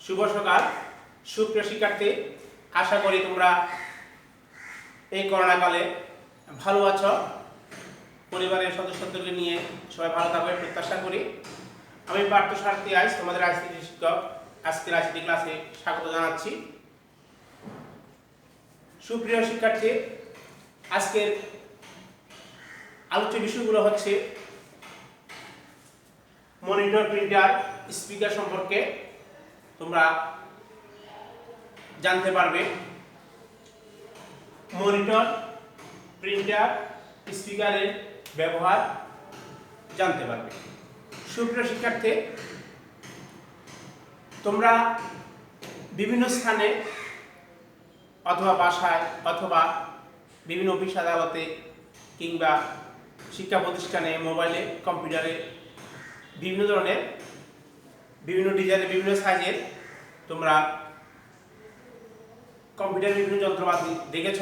শুভ সকাল সুপ্রিয় শিক্ষার্থী, আশা করি তোমরা এই করোনাকালে ভালো আছো। পরিবারের সদস্যদেরকে নিয়ে সবাই ভালো থাকবে প্রত্যাশা করি। আমি পার্থ সারথী আইস, তোমাদের রাজনীতি শিক্ষক। আজকে রাজনীতি ক্লাসে স্বাগত জানাচ্ছি। সুপ্রিয় শিক্ষার্থী, আজকের আলোচ্য বিষয়গুলো হচ্ছে মনিটর, প্রিন্টার, স্পিকার সম্পর্কে তোমরা জানতে পারবে। মনিটর, প্রিন্টার, স্পিকারের ব্যবহার জানতে পারবে। সুপ্রিয় শিক্ষার্থী, তোমরা বিভিন্ন স্থানে অথবা বাসায় অথবা বিভিন্ন অফিস আদালতে কিংবা শিক্ষা প্রতিষ্ঠানে, মোবাইলে, কম্পিউটারে বিভিন্ন ধরনের, বিভিন্ন ডিজাইনের, বিভিন্ন সাইজের তোমরা কম্পিউটারের বিভিন্ন যন্ত্রপাতি দেখেছ।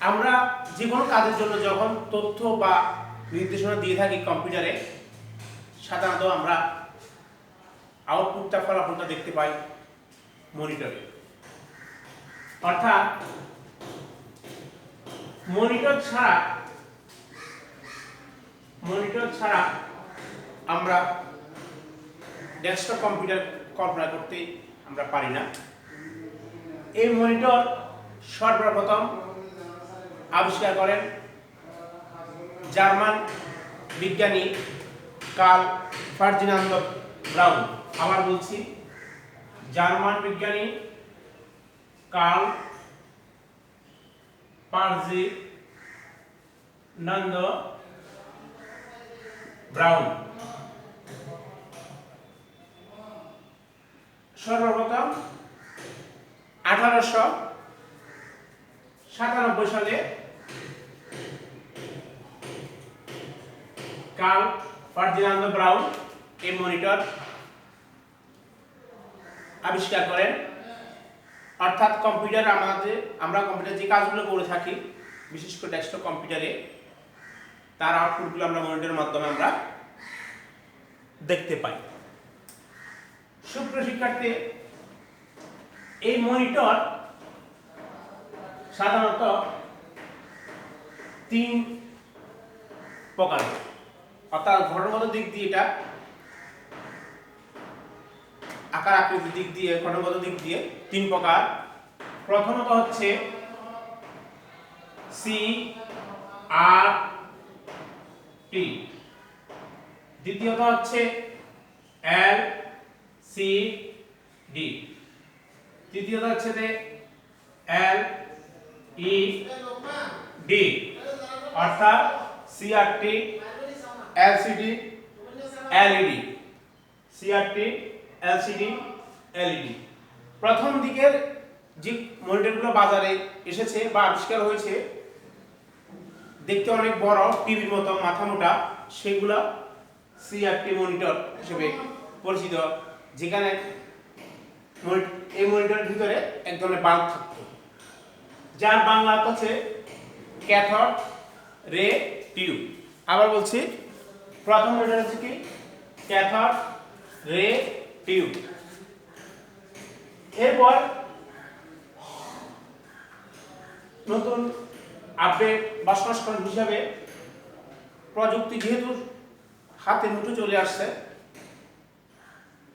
আমরা যে কোনো কাজের জন্য যখন তথ্য বা নির্দেশনা দিয়ে থাকি কম্পিউটারে, সাধারণত আমরা আউটপুটটা, ফলাফলটা দেখতে পাই মনিটরে। অর্থাৎ মনিটর ছাড়া আমরা ডেস্কটপ কম্পিউটার কল্পনা করতে আমরা পারি না। এই মনিটর সর্বপ্রথম আবিষ্কার করেন জার্মান বিজ্ঞানী কার্ল ফার্ডিনান্দ ব্রাউন। আবার বলছি, জার্মান বিজ্ঞানী কার্ল ফার্ডিনান্দ ব্রাউন সর্বপ্রথম 1897 সালে কার্ল ফার্ডিনান্দ ব্রাউন এই মনিটর আবিষ্কার করেন। অর্থাৎ কম্পিউটার, আমরা কম্পিউটার যে কাজগুলো করে থাকি, বিশেষ করে ডেস্কটপ কম্পিউটারে, তার আউটপুটগুলো আমরা মনিটরের মাধ্যমে আমরা দেখতে পাই। সুপ্রিয় শিক্ষার্থী, এই মনিটর সাধারণত 3 প্রকার। অর্থাৎ ঘটনাগত দিক দিয়ে, এটা আকার আকৃতির দিক দিয়ে, ঘটনাগত দিক দিয়ে 3 প্রকার। প্রথমত হচ্ছে CRT, দ্বিতীয়ত হচ্ছে LCD, তৃতীয়ত হচ্ছে LED। অর্থাৎ CRT, LCD, LED, CRT, LCD, LED। প্রথম দিকের যে মনিটরগুলো বাজারে এসেছে বা আবিষ্কার হয়েছে, দেখতে অনেক বড়, টিভির মতো মাথা মোটা, সেগুলো CRT মনিটর হিসেবে পরিচিত, যেখানে এই মনিটরের ভিতরে এক ধরনের বাল্ব থাকতো, যার বাংলা হচ্ছে ক্যাথড রে টিউব। আবার বলছি, প্রথম মনিটর হচ্ছে কি ক্যাথড রে টিউব। এরপর নতুন আপডেট বা সংস্করণ হিসাবে প্রযুক্তি যেহেতু হাতে মুঠো চলে আসছে,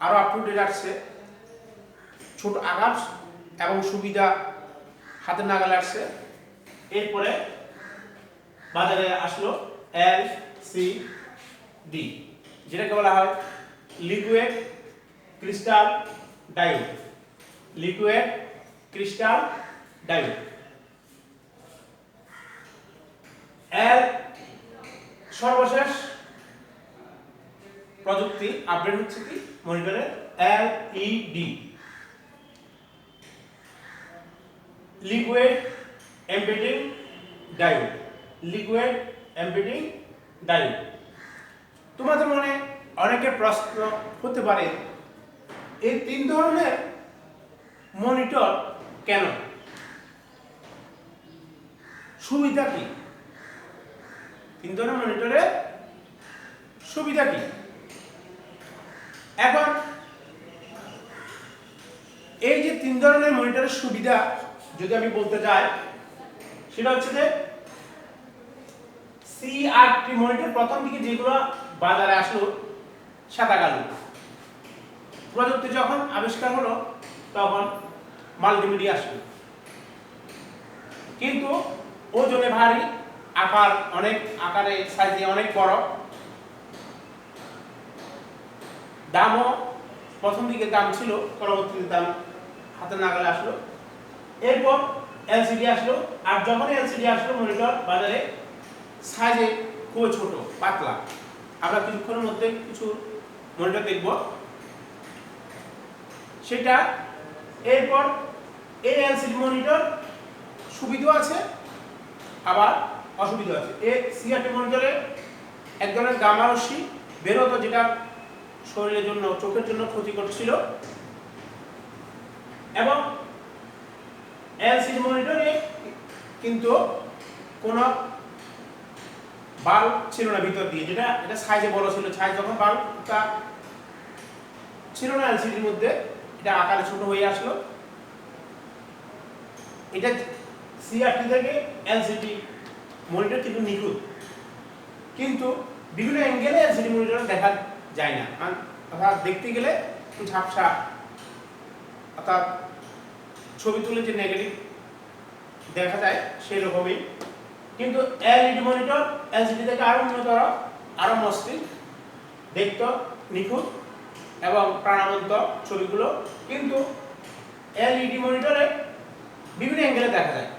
আরো আপ টু ডেট আসছে, ছোট আকার এবং সুবিধা হাতে নাগালে আসছে। এরপরে বাজারে আসলো LCD, যেটাকে বলা হয় liquid crystal diode. Liquid crystal diode. সর্বশেষ প্রযুক্তি আপডেট হচ্ছে কি মনিটরে LED, liquid embedding diode. Liquid embedding diode. তোমাদের মনে অনেকের প্রশ্ন হতে পারে, এই 3 ধরনের মনিটর কেন, সুবিধা কি? 3 ধরনের মনিটরের সুবিধা কি? এখন এই যে তিন ধরনের মনিটরের সুবিধা যদি আমি বলতে যাই, সেটা হচ্ছে যে সিআরটি মনিটর প্রথম দিকে যেগুলো বাজারে আসলো সাদা কালো, প্রযুক্তি যখন আবিষ্কার হলো তখন মাল্টিমিডিয়া আসলো, কিন্তু ওজনে ভারী, আকার অনেক, আকারে সাইজে অনেক বড়, দামও প্রথম দিকে দাম ছিল, পরবর্তীতে দাম হাতে নাগালে আসলো। এরপর এলসিডি আসলো, আর যখন এলসিডি আসলো মনিটর বাজারে সাইজে খুব ছোট পাতলা। আমরা কিছুক্ষণের মধ্যে কিছু মনিটর দেখব সেটা। এরপর এই এলসিডি মনিটর সুবিধা আছে আবার অসুবিধা আছে। এই সিআরটি মনিটরে এক ধরনের গামা রশ্মি বের হতো, যেটা শরীরের জন্য, চোখের জন্য ক্ষতিকর ছিল। এবং এলসিডি মনিটরে কিন্তু কোনো বাল্ব ছিল না ভিতর দিয়ে, যেটা এটা সাইজে বড় ছিল। সাইজ যখন বাল্বটা ছিল না এলসিডির মধ্যে, এটা আকারে ছোট হয়ে আসলো। এটা সিআরটি থেকে এলসিডি মনিটর কিন্তু নিখুঁত, কিন্তু বিভিন্ন অ্যাঙ্গেলে এলসিডি মনিটর দেখা যায় না, অর্থাৎ দেখতে গেলে ঝাপসা, অর্থাৎ ছবি তুলে যে নেগেটিভ দেখা যায় সেই রকমই। কিন্তু এলইডি মনিটর এলসিডি থেকে আরো উন্নতর, আরো মসৃণ, দেখতে নিখুঁত এবং প্রাণবন্ত ছবিগুলো। কিন্তু এলইডি মনিটরে বিভিন্ন অ্যাঙ্গেলে দেখা যায়,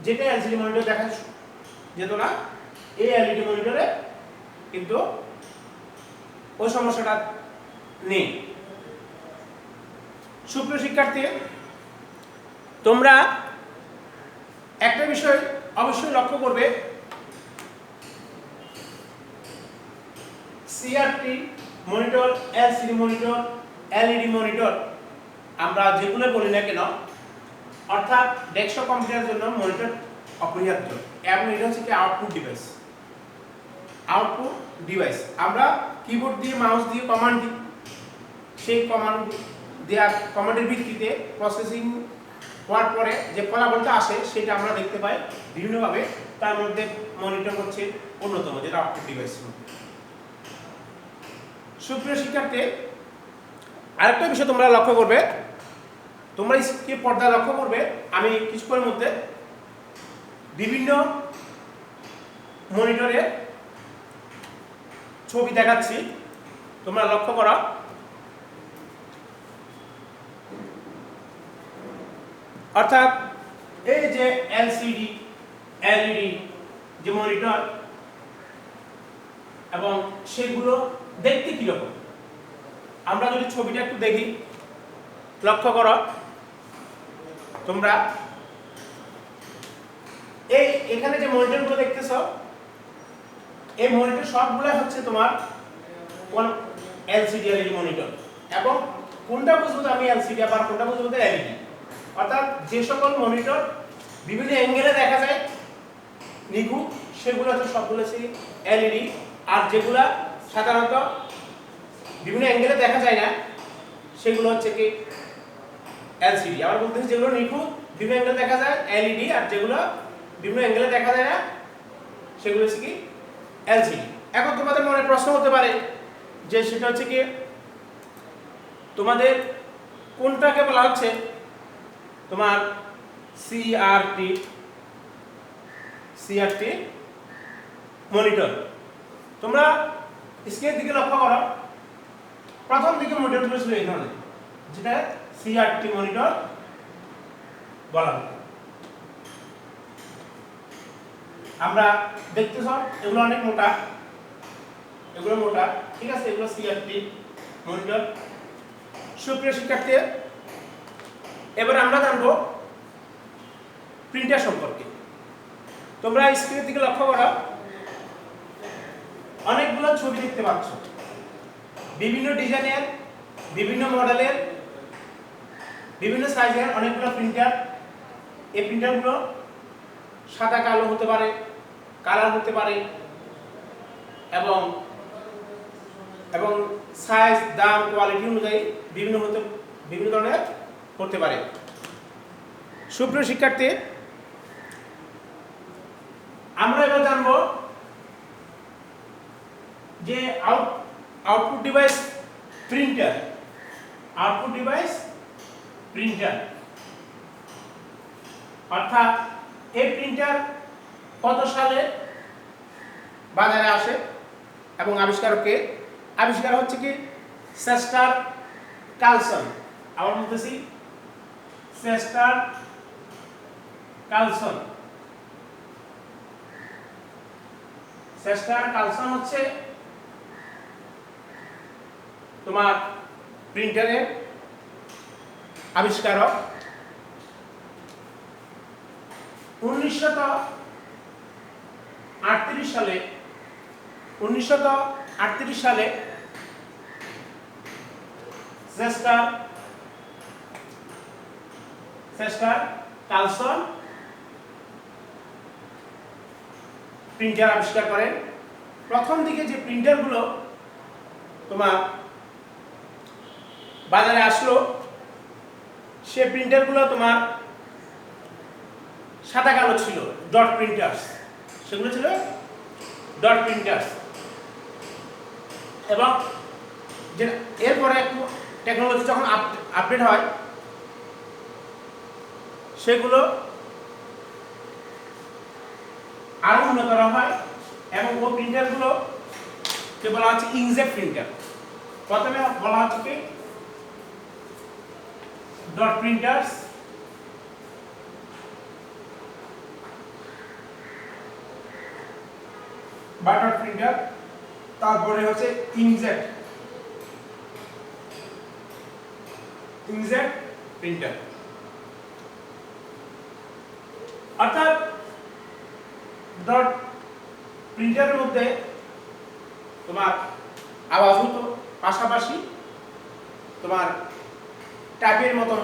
যেটা এলসিডি মনিটর দেখা যেত না। এই এলইডি মনিটরে কিন্তু ওই সমস্যাটা নেই। সুপ্রিয় শিক্ষার্থী, তোমরা একটা বিষয় অবশ্যই লক্ষ্য করবে, CRT monitor, LCD monitor, LED monitor আমরা যেগুলো বলি না কেন, অর্থাৎ ডেস্কটপ কম্পিউটারের জন্য মনিটর অপরিহার্য, এবং এটা হচ্ছে কি আউটপুট ডিভাইস। আউটপুট ডিভাইস আমরা কিবোর্ড দিয়ে, মাউস দিয়ে কমান্ড দিই, সেই কমান্ড দেওয়ার কমান্ডের ভিত্তিতে প্রসেসিং হওয়ার পরে যে ফলাফলটা আসে সেটা আমরা দেখতে পাই বিভিন্নভাবে। তার মধ্যে মনিটর হচ্ছে অন্যতম, যেটা আউটপুট ডিভাইস। সুপ্রিয় শিক্ষার্থী, আরেকটা বিষয় তোমরা লক্ষ্য করবে, তোমরা স্ক্রিন পর্দা লক্ষ্য করবে, আমি কিছুক্ষণের মধ্যে বিভিন্ন মনিটরের ছবি দেখাচ্ছি, তোমরা লক্ষ্য করো। অর্থাৎ এই যে এলসিডি, এলইডি যে মনিটর, এবং সেগুলো দেখতে কিরকম আমরা যদি ছবিটা একটু দেখি, লক্ষ্য করো তোমরা। এই এখানে যে মনিটরগুলো দেখতেছ, এই মনিটর সবগুলো হচ্ছে তোমার কোন এলসিডি এলইডি মনিটর। এবং কোনটা বুঝবো আমি এলসিডি, আবার কোনটা বুঝবো এলইডি। অর্থাৎ যে সকল মনিটর বিভিন্ন অ্যাঙ্গেলে দেখা যায় নিখুঁত, সেগুলো হচ্ছে সবগুলো হচ্ছে এলইডি। আর যেগুলা সাধারণত বিভিন্ন অ্যাঙ্গেলে দেখা যায় না, সেগুলো হচ্ছে কি এলসিডি। আবার বলতে যেগুলো নিখুঁত, বিভিন্ন অ্যাঙ্গেলে দেখা যায় এলইডি, আর যেগুলো বিভিন্ন অ্যাঙ্গেলে দেখা যায় না সেগুলো হচ্ছে কি এলসিডি। এখন তোমাদের মনে প্রশ্ন হতে পারে যে সেটা হচ্ছে কি তোমাদের কোনটাকে বলা হচ্ছে তোমার সিআরটি মনিটর। তোমরা স্ক্রিনের দিকে লক্ষ্য করো, প্রথম দিকে মনিটরগুলো ছিল এই ধরনের, যেটা সিআরটি মনিটর বলা হয়। আমরা দেখতেছ এগুলো অনেক মোটা, এগুলো মোটা, ঠিক আছে, এগুলো সিআরটি মনিটর। সুপ্রিয় শিক্ষার্থী, এবার আমরা জানবো প্রিন্টার সম্পর্কে। তোমরা স্ক্রিনের দিকে লক্ষ্য করো, অনেকগুলো ছবি দেখতে পাচ্ছ, বিভিন্ন ডিজাইনের, বিভিন্ন মডেলের, বিভিন্ন সাইজের অনেকগুলো প্রিন্টার। এই প্রিন্টারগুলো সাদা কালো হতে পারে, কালার হতে পারে, এবং এবং সাইজ, দাম, কোয়ালিটি অনুযায়ী বিভিন্ন ধরনের করতে পারে। সুপ্রিয় শিক্ষার্থী, আমরা এবার জানবো যে output device printer. Output device printer অর্থাৎ এই প্রিন্টার কত সালে বাজারে আসে এবং আবিষ্কারক কে? আবিষ্কার হচ্ছে কি চেস্টার কার্লসন। আবার বলতেছি চেস্টার কার্লসন। চেস্টার কার্লসন হচ্ছে তোমার প্রিন্টারের আবিষ্কারক। 1938 সালে চেস্টার কার্লসন প্রিন্টার আবিষ্কার করেন। প্রথম দিকে যে প্রিন্টারগুলো তোমার বাজারে আসলো সে প্রিন্টারগুলো তোমার সাদা কালো ছিল, ডট প্রিন্টার্স। সেগুলো ছিল ডট প্রিন্টার্স। এবং যে এরপরে একটু টেকনোলজি যখন আপডেট হয় সেগুলো আরো উন্নত হয় এবং ওই প্রিন্টারগুলো কে বলা হচ্ছে ইঙ্কজেট প্রিন্টার। প্রথমে বলা হচ্ছে কি ডট প্রিন্টার্স, বা ডট প্রিন্টার, তারপরে হচ্ছে ইঙ্কজেট প্রিন্টার। অর্থাৎ ডট প্রিন্টারের মধ্যে তোমার আওয়াজ হতো, পাশাপাশি তোমার টাইপের মতন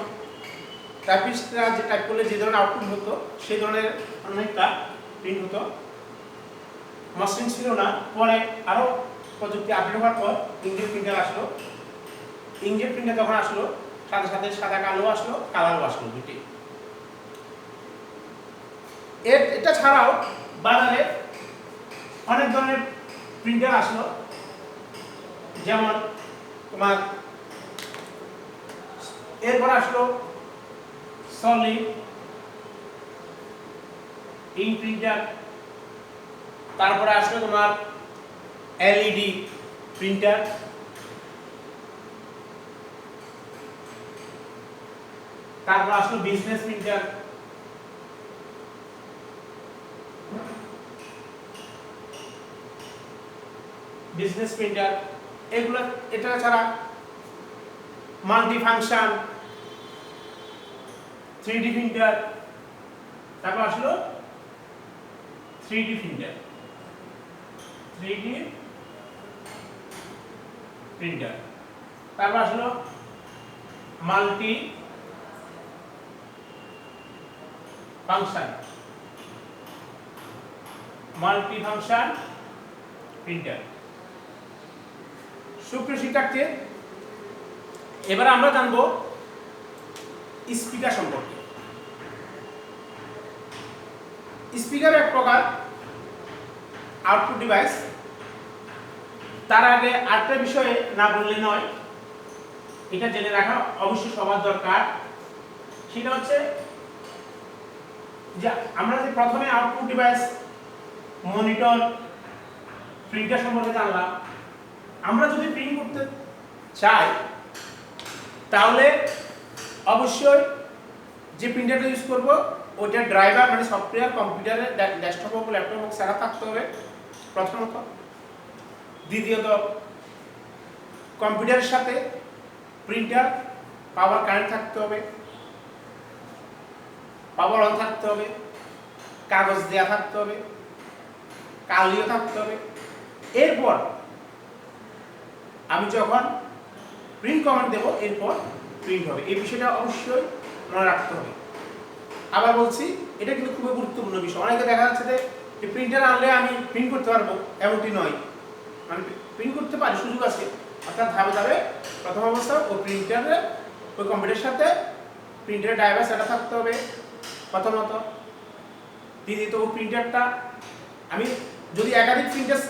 টাইপিস্টরা যে টাইপ করলে যে ধরনের আউটপুট হতো সেই ধরনের অনেকটা প্রিন্ট হতো। মসৃণ ছিল না। পরে আরো প্রযুক্তি আপডেট হওয়ার পর ইঙ্কজেট প্রিন্টার আসলো। ইঙ্কজেট প্রিন্টার যখন আসলো সাথে সাথে সাদা কালো আসলো, কালারও আসলো দুটি। এটা ছাড়াও বাজারে অনেক ধরনের প্রিন্টার আসলো, যেমন তোমার এরপর আসলো সলিড ইঙ্ক প্রিন্টার, তারপরে আসলো তোমার এলইডি প্রিন্টার, তারপর আসলো বিজনেস প্রিন্টার, এগুলো। এটা ছাড়া মাল্টি ফাংশন 3D প্রিন্টার, তারপর আসলো 3D প্রিন্টার, তারপর আসলো মাল্টি ফাংশন প্রিন্টার। সুপ্রিয় শিক্ষার্থী, এবার আমরা জানবো স্পিকার সম্পর্কে। স্পিকার এক প্রকার আউটপুট ডিভাইস। তার আগে আরেকটা বিষয়ে না বললে নয়, এটা জেনে রাখা অবশ্যই সবার দরকার। সেটা হচ্ছে যে আমরা যে প্রথমে আউটপুট ডিভাইস মনিটর প্রিন্টার সম্পর্কে জানলাম। আমরা যদি প্রিন্ট করতে চাই তাহলে অবশ্যই যে প্রিন্টারটা ইউজ করব ওইটা ড্রাইভার মানে সফটওয়্যার কম্পিউটারের ডেস্কটপ হোক ল্যাপটপ হোক সেটা থাকতে হবে প্রথমত। দ্বিতীয়ত কম্পিউটারের সাথে প্রিন্টার পাওয়ার কানেক্ট থাকতে হবে, পাওয়ার অন থাকতে হবে, কাগজ দেয়া থাকতে হবে, কালিও থাকতে হবে। এরপর আমি যখন প্রিন্ট কমান্ড দেব এরপর প্রিন্ট হবে। এই বিষয়টা অবশ্যই মনে রাখতে হবে। আবার বলছি, এটা কিন্তু খুবই গুরুত্বপূর্ণ বিষয়। অনেকে দেখা যাচ্ছে যে প্রিন্টার আনলে আমি প্রিন্ট করতে পারবো, এমনটি নয়। মানে প্রিন্ট করতে পারি, সুযোগ আছে। অর্থাৎ ধাপে ধাপে প্রথম অবস্থা ওই প্রিন্টারে ওই কম্পিউটারের সাথে প্রিন্টারের ড্রাইভার সেটা থাকতে হবে প্রথমত। দ্বিতীয়ত প্রিন্টারটা আমি যদি একাধিক প্রিন্টার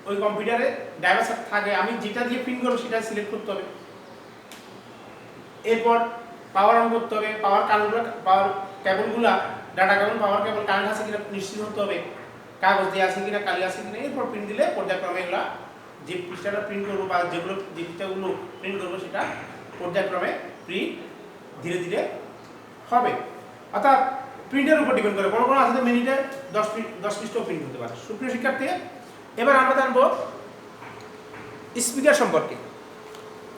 ওই কম্পিউটারে ড্রাইভার থাকে, আমি যেটা দিয়ে প্রিন্ট করবো সেটা সিলেক্ট করতে হবে। এরপর পাওয়ার অন করতে হবে, পাওয়ার কেবলগুলা ডাটা কেবল পাওয়ার কেবল কারেন্ট আছে কিনা নিশ্চিত হতে হবে, কাগজ দিয়ে আছে কিনা কালি আছে কিনা। এরপর প্রিন্ট দিলে পর্যায়ক্রমে এগুলা যে পৃষ্ঠাটা প্রিন্ট করবো বা যে পৃষ্ঠাগুলো প্রিন্ট করবো সেটা পর্যায়ক্রমে প্রিন্ট ধীরে ধীরে হবে। অর্থাৎ প্রিন্টের উপর ডিপেন্ড করে, কোনো কোনো আছে মিনিটে 10 পৃষ্ঠাও প্রিন্ট হতে পারে। সুপ্রিয় শিক্ষার্থী, এবার আমরা জানবো স্পিকার সম্পর্কে।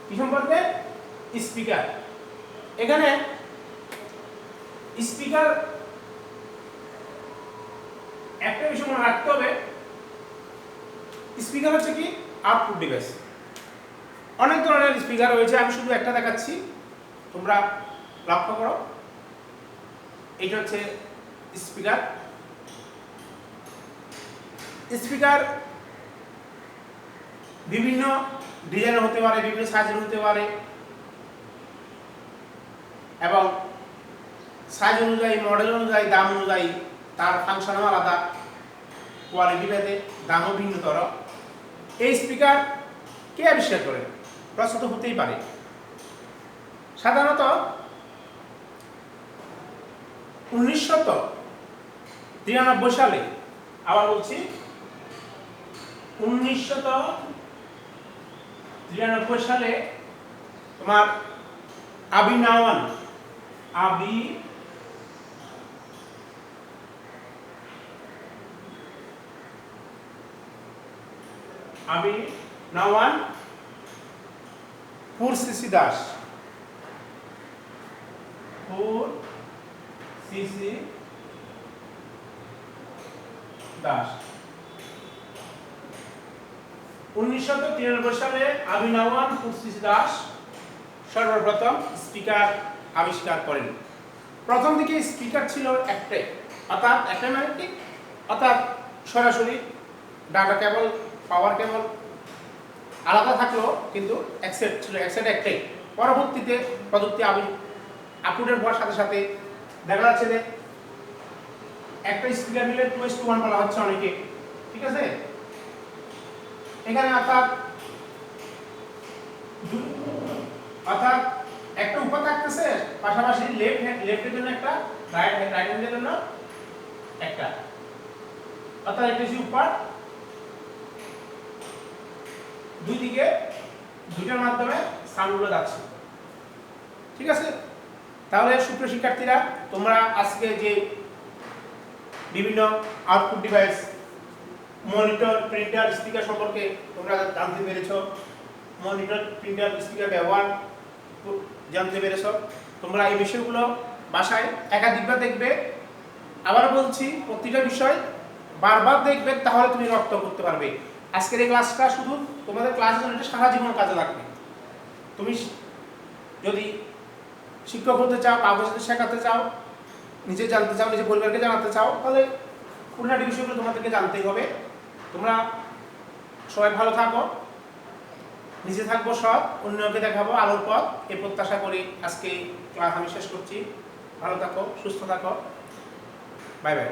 কি সম্পর্কে? স্পিকার। এখানে স্পিকার একটা বিষয় মনে রাখতে হবে, স্পিকার হচ্ছে কি আউটপুট ডিভাইস। অনেক ধরনের স্পিকার রয়েছে, আমি শুধু একটা দেখাচ্ছি, তোমরা লক্ষ্য করো। এটা হচ্ছে স্পিকার। স্পিকার বিভিন্ন ডিজাইনের হতে পারে, বিভিন্ন সাইজের হতে পারে, এবং সাইজ অনুযায়ী, মডেল অনুযায়ী, দাম অনুযায়ী তার ফাংশনও আলাদা, কোয়ালিটি ভেদে দামও ভিন্নতর। এই স্পিকার কে আবিষ্কার করে? প্রশ্ন তো হতেই পারে। সাধারণত 1993 সালে, আবার বলছি 1993 সালে তোমার আবি নাওয়ান পুরসিসি দাস দাস 1993 সালে আবি নাওয়ান পুরসিসি দাস সর্বপ্রথম স্পিকার আবিষ্কার করেন। প্রথম দিকে স্পিকার ছিল একটাই, অর্থাৎ একটা ম্যাগনেটিক, অর্থাৎ সরাসরি ডাটা কেবল পাওয়ার কেবল আলাদা থাকলো, কিন্তু একসেট ছিল, একসেট একটাই। পরবর্তীতে প্রযুক্তি আপডেট হওয়ার সাথে সাথে দেখা যাচ্ছে যে একটা স্পিকার মিলে 2:1 বলা হচ্ছে অনেকে, ঠিক আছে। এখানে অর্থাৎ একটা উপর থাকতেছে, পাশাপাশি লেফটের জন্য একটা, রাইট হ্যান্ডের জন্য একটা, অর্থাৎ একটা উপর, দুই দিকে দুইটার মাধ্যমে সাউন্ডগুলো যাচ্ছে, ঠিক আছে। তাহলে সুপ্রিয় শিক্ষার্থীরা, তোমরা আজকে যে বিভিন্ন output device, monitor, printer, speaker সম্পর্কে তোমরা জানতে পেরেছো, মনিটর, প্রিন্টার, স্পিকার ব্যবহার জানতে পেরেছো। তোমরা এই বিষয়গুলো বাসায় একাধিকবার দেখবে। আবার বলছি, প্রতিটা বিষয় বারবার দেখবে, তাহলে তুমি রপ্ত করতে পারবে। আজকের এই ক্লাসটা শুধু তোমাদের ক্লাসের জন্য, এটা সারা জীবন কাজে লাগবে। তুমি যদি শিক্ষক হতে চাও, কাগজে শেখাতে চাও, নিজে জানতে চাও, নিজের পরিবারকে জানাতে চাও, তাহলে খুঁটিনাটি বিষয়গুলো তোমাদেরকে জানতেই হবে। তোমরা সবাই ভালো থাকো, নিজে থাকবো সৎ, অন্যকে দেখাবো আলোর পথ, এই প্রত্যাশা করি আজকে ক্লাস আমি শেষ করছি। ভালো থাকো, সুস্থ থাকো, বাই বাই।